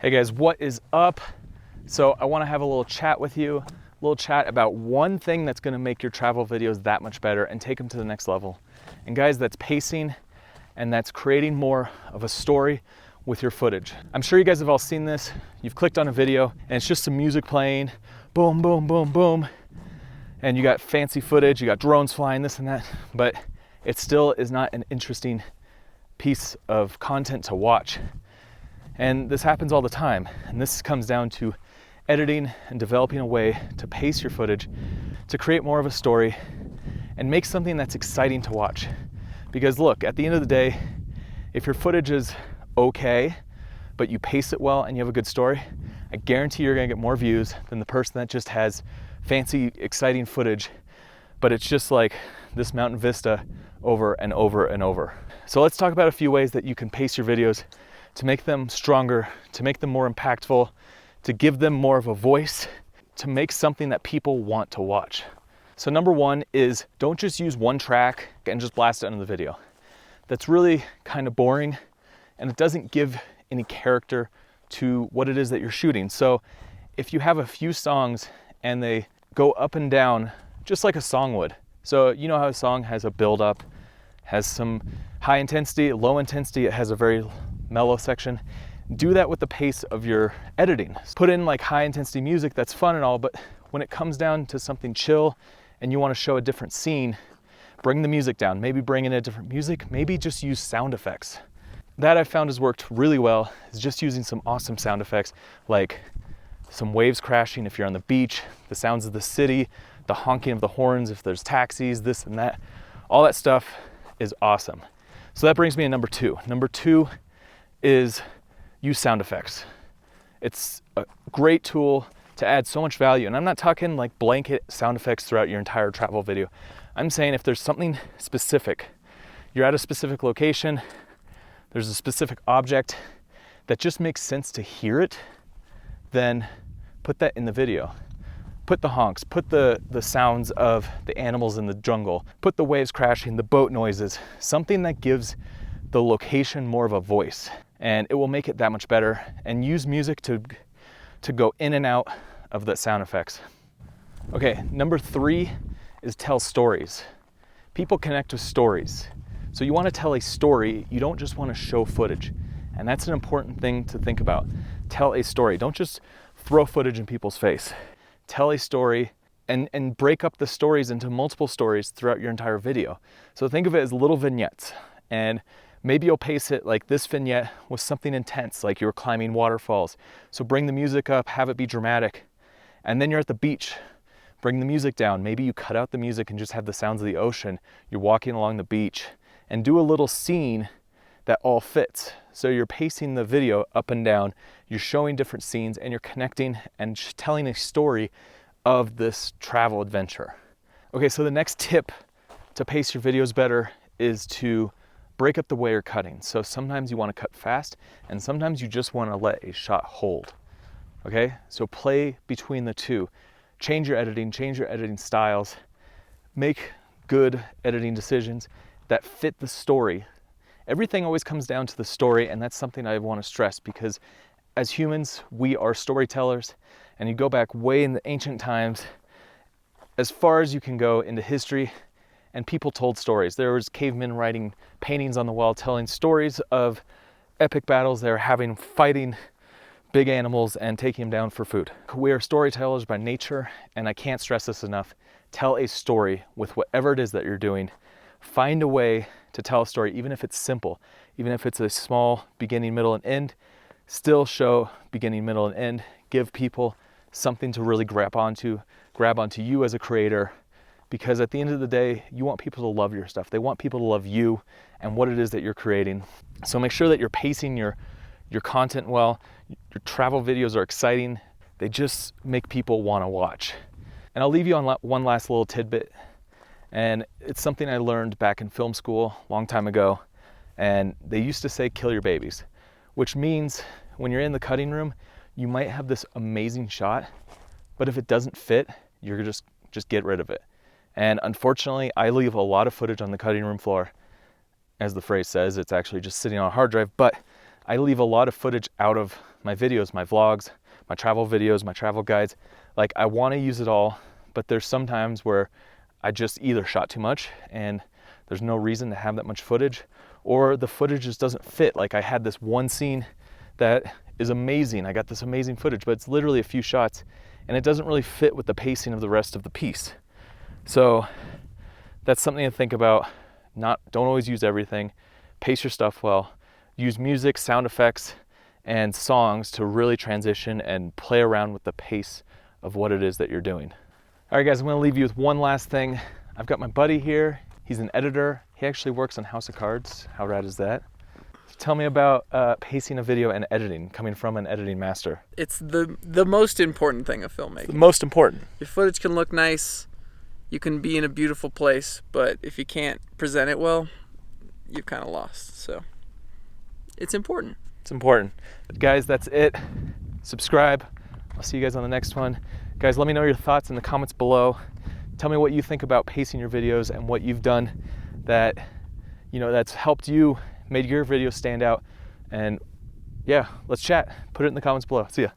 Hey guys, what is up? So I want to have a little chat with you, a little chat about one thing that's going to make your travel videos that much better and take them to the next level. And guys, that's pacing, and that's creating more of a story with your footage. I'm sure you guys have all seen this. You've clicked on a video and it's just some music playing, boom, boom, boom, boom. And you got fancy footage, you got drones flying, this and that, but it still is not an interesting piece of content to watch. And this happens all the time. And this comes down to editing and developing a way to pace your footage, to create more of a story and make something that's exciting to watch. Because look, at the end of the day, if your footage is okay, but you pace it well and you have a good story, I guarantee you're gonna get more views than the person that just has fancy, exciting footage, but it's just like this mountain vista over and over and over. So let's talk about a few ways that you can pace your videos to make them stronger, to make them more impactful, to give them more of a voice, to make something that people want to watch. So number one is don't just use one track and just blast it into the video. That's really kind of boring and it doesn't give any character to what it is that you're shooting. So if you have a few songs and they go up and down just like a song would. So you know how a song has a build up, has some high intensity, low intensity, it has a very mellow section. Do that with the pace of your editing. Put in like high intensity music, that's fun and all, but when it comes down to something chill and you want to show a different scene, bring the music down. Maybe bring in a different music, maybe just use sound effects. That I've found has worked really well, is just using some awesome sound effects like some waves crashing if you're on the beach, the sounds of the city, the honking of the horns if there's taxis, this and that. All that stuff is awesome. So that brings me to number two. Number two is use sound effects. It's a great tool to add so much value. And I'm not talking like blanket sound effects throughout your entire travel video. I'm saying if there's something specific, you're at a specific location, there's a specific object that just makes sense to hear it, then put that in the video. Put the honks, put the sounds of the animals in the jungle, put the waves crashing, the boat noises, something that gives the location more of a voice, and it will make it that much better. And use music to go in and out of the sound effects. Okay, number three is tell stories. People connect with stories. So you want to tell a story, you don't just want to show footage. And that's an important thing to think about. Tell a story. Don't just throw footage in people's face. Tell a story and break up the stories into multiple stories throughout your entire video. So think of it as little vignettes, and maybe you'll pace it like this vignette was something intense, like you were climbing waterfalls. So bring the music up, have it be dramatic. And then you're at the beach, bring the music down. Maybe you cut out the music and just have the sounds of the ocean. You're walking along the beach, and do a little scene that all fits. So you're pacing the video up and down, you're showing different scenes, and you're connecting and telling a story of this travel adventure. Okay, so the next tip to pace your videos better is to break up the way you're cutting. So sometimes you want to cut fast, and sometimes you just want to let a shot hold. Okay, so play between the two. Change your editing styles, make good editing decisions that fit the story. Everything always comes down to the story, and that's something I want to stress, because as humans, we are storytellers, and you go back way in the ancient times, as far as you can go into history, and people told stories. There was cavemen writing paintings on the wall telling stories of epic battles they were having, fighting big animals and taking them down for food. We are storytellers by nature, and I can't stress this enough. Tell a story with whatever it is that you're doing. Find a way to tell a story, even if it's simple, even if it's a small beginning, middle, and end. Still show beginning, middle, and end. Give people something to really grab onto you as a creator, because at the end of the day, you want people to love your stuff. They want people to love you and what it is that you're creating. So make sure that you're pacing your content well. Your travel videos are exciting. They just make people want to watch. And I'll leave you on one last little tidbit. And it's something I learned back in film school a long time ago. And they used to say, kill your babies, which means when you're in the cutting room, you might have this amazing shot, but if it doesn't fit, you're just get rid of it. And unfortunately, I leave a lot of footage on the cutting room floor. As the phrase says, it's actually just sitting on a hard drive, but I leave a lot of footage out of my videos, my vlogs, my travel videos, my travel guides. Like, I want to use it all, but there's some times where I just either shot too much and there's no reason to have that much footage, or the footage just doesn't fit. Like, I had this one scene that is amazing. I got this amazing footage, but it's literally a few shots and it doesn't really fit with the pacing of the rest of the piece. So that's something to think about. Don't always use everything. Pace your stuff well. Use music, sound effects, and songs to really transition and play around with the pace of what it is that you're doing. All right, guys, I'm gonna leave you with one last thing. I've got my buddy here. He's an editor. He actually works on House of Cards. How rad is that? Tell me about pacing a video and editing, coming from an editing master. It's the most important thing of filmmaking. The most important. Your footage can look nice, you can be in a beautiful place, but if you can't present it well, you've kind of lost. So it's important. It's important. But guys, that's it. Subscribe. I'll see you guys on the next one. Guys, let me know your thoughts in the comments below. Tell me what you think about pacing your videos and what you've done that, that's helped you, made your videos stand out. And yeah, let's chat. Put it in the comments below. See ya.